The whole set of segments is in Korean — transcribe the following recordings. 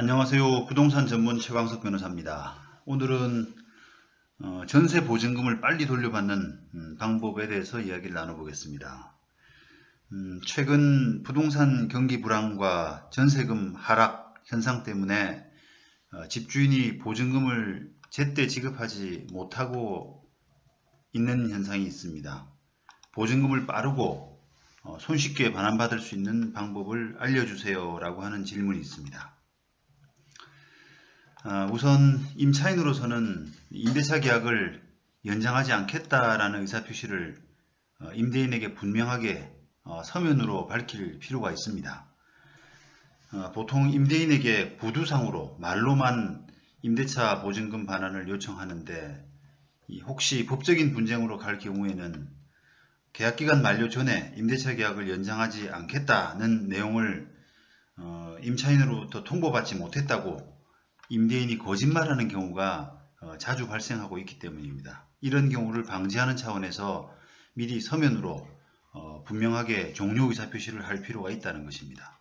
안녕하세요. 부동산 전문 최광석 변호사입니다. 오늘은 전세 보증금을 빨리 돌려받는 방법에 대해서 이야기를 나눠보겠습니다. 최근 부동산 경기 불황과 전세금 하락 현상 때문에 집주인이 보증금을 제때 지급하지 못하고 있는 현상이 있습니다. 보증금을 빠르고 손쉽게 반환받을 수 있는 방법을 알려주세요 라고 하는 질문이 있습니다. 우선 임차인으로서는 임대차 계약을 연장하지 않겠다라는 의사표시를 임대인에게 분명하게 서면으로 밝힐 필요가 있습니다. 보통 임대인에게 구두상으로 말로만 임대차 보증금 반환을 요청하는데 혹시 법적인 분쟁으로 갈 경우에는 계약기간 만료 전에 임대차 계약을 연장하지 않겠다는 내용을 임차인으로부터 통보받지 못했다고 임대인이 거짓말하는 경우가 자주 발생하고 있기 때문입니다. 이런 경우를 방지하는 차원에서 미리 서면으로 분명하게 종료 의사표시를 할 필요가 있다는 것입니다.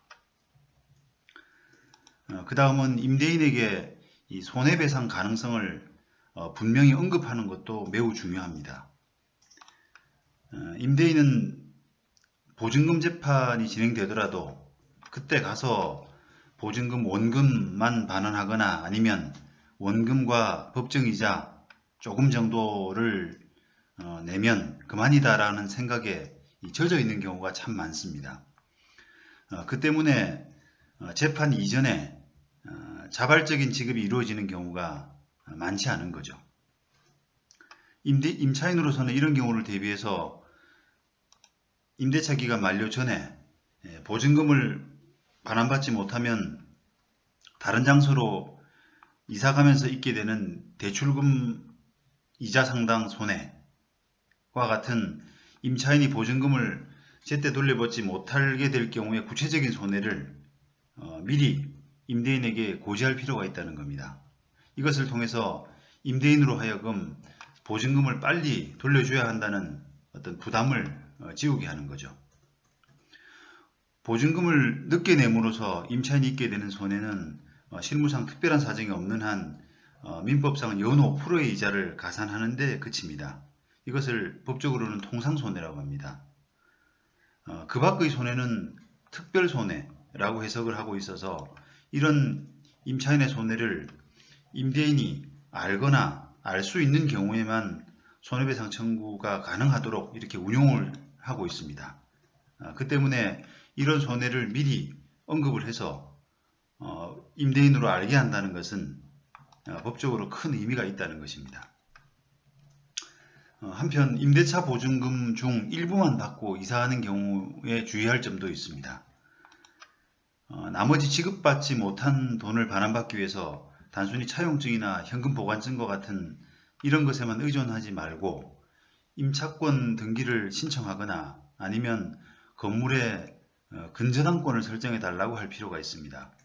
그 다음은 임대인에게 이 손해배상 가능성을 분명히 언급하는 것도 매우 중요합니다. 임대인은 보증금 재판이 진행되더라도 그때 가서 보증금 원금만 반환하거나 아니면 원금과 법정이자 조금 정도를 내면 그만이다 라는 생각에 젖어 있는 경우가 참 많습니다. 그 때문에 재판 이전에 자발적인 지급이 이루어지는 경우가 많지 않은 거죠. 임차인으로서는 이런 경우를 대비해서 임대차 기간 만료 전에 보증금을 반환받지 못하면 다른 장소로 이사가면서 있게 되는 대출금 이자 상당 손해와 같은 임차인이 보증금을 제때 돌려받지 못하게 될 경우에 구체적인 손해를 미리 임대인에게 고지할 필요가 있다는 겁니다. 이것을 통해서 임대인으로 하여금 보증금을 빨리 돌려줘야 한다는 어떤 부담을 지우게 하는 거죠. 보증금을 늦게 내므로써 임차인이 있게 되는 손해는 실무상 특별한 사정이 없는 한 민법상은 연호 5%의 이자를 가산하는 데 그칩니다. 이것을 법적으로는 통상손해라고 합니다. 그 밖의 손해는 특별손해라고 해석을 하고 있어서 이런 임차인의 손해를 임대인이 알거나 알 수 있는 경우에만 손해배상 청구가 가능하도록 이렇게 운용을 하고 있습니다. 그 때문에 이런 손해를 미리 언급을 해서 임대인으로 알게 한다는 것은 법적으로 큰 의미가 있다는 것입니다. 한편 임대차 보증금 중 일부만 받고 이사하는 경우에 주의할 점도 있습니다. 나머지 지급받지 못한 돈을 반환받기 위해서 단순히 차용증이나 현금 보관증과 같은 이런 것에만 의존하지 말고 임차권 등기를 신청하거나 아니면 건물에 근저당권을 설정해 달라고 할 필요가 있습니다.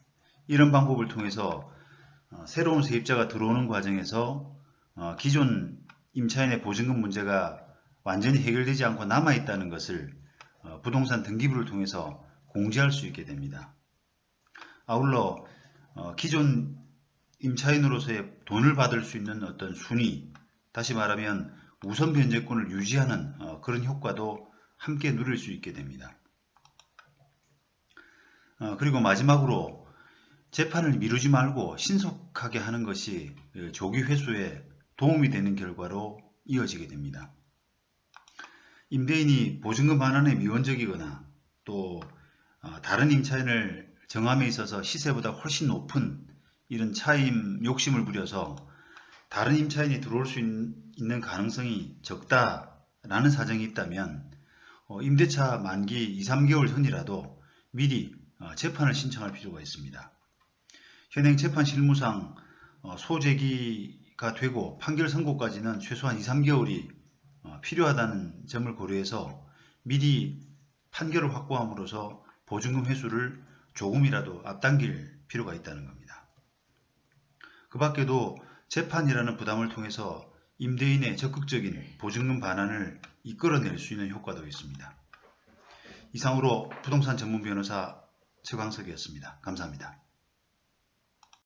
이런 방법을 통해서 새로운 세입자가 들어오는 과정에서 기존 임차인의 보증금 문제가 완전히 해결되지 않고 남아있다는 것을 부동산 등기부를 통해서 공지할 수 있게 됩니다. 아울러 기존 임차인으로서의 돈을 받을 수 있는 어떤 순위, 다시 말하면 우선 변제권을 유지하는 그런 효과도 함께 누릴 수 있게 됩니다. 그리고 마지막으로 재판을 미루지 말고 신속하게 하는 것이 조기 회수에 도움이 되는 결과로 이어지게 됩니다. 임대인이 보증금 반환에 미원적이거나 또 다른 임차인을 정함에 있어서 시세보다 훨씬 높은 이런 차임 욕심을 부려서 다른 임차인이 들어올 수 있는 가능성이 적다라는 사정이 있다면 임대차 만기 2-3개월 전이라도 미리 재판을 신청할 필요가 있습니다. 현행 재판 실무상 소재기가 되고 판결 선고까지는 최소한 2-3개월이 필요하다는 점을 고려해서 미리 판결을 확보함으로써 보증금 회수를 조금이라도 앞당길 필요가 있다는 겁니다. 그 밖에도 재판이라는 부담을 통해서 임대인의 적극적인 보증금 반환을 이끌어낼 수 있는 효과도 있습니다. 이상으로 부동산 전문 변호사 최광석이었습니다. 감사합니다.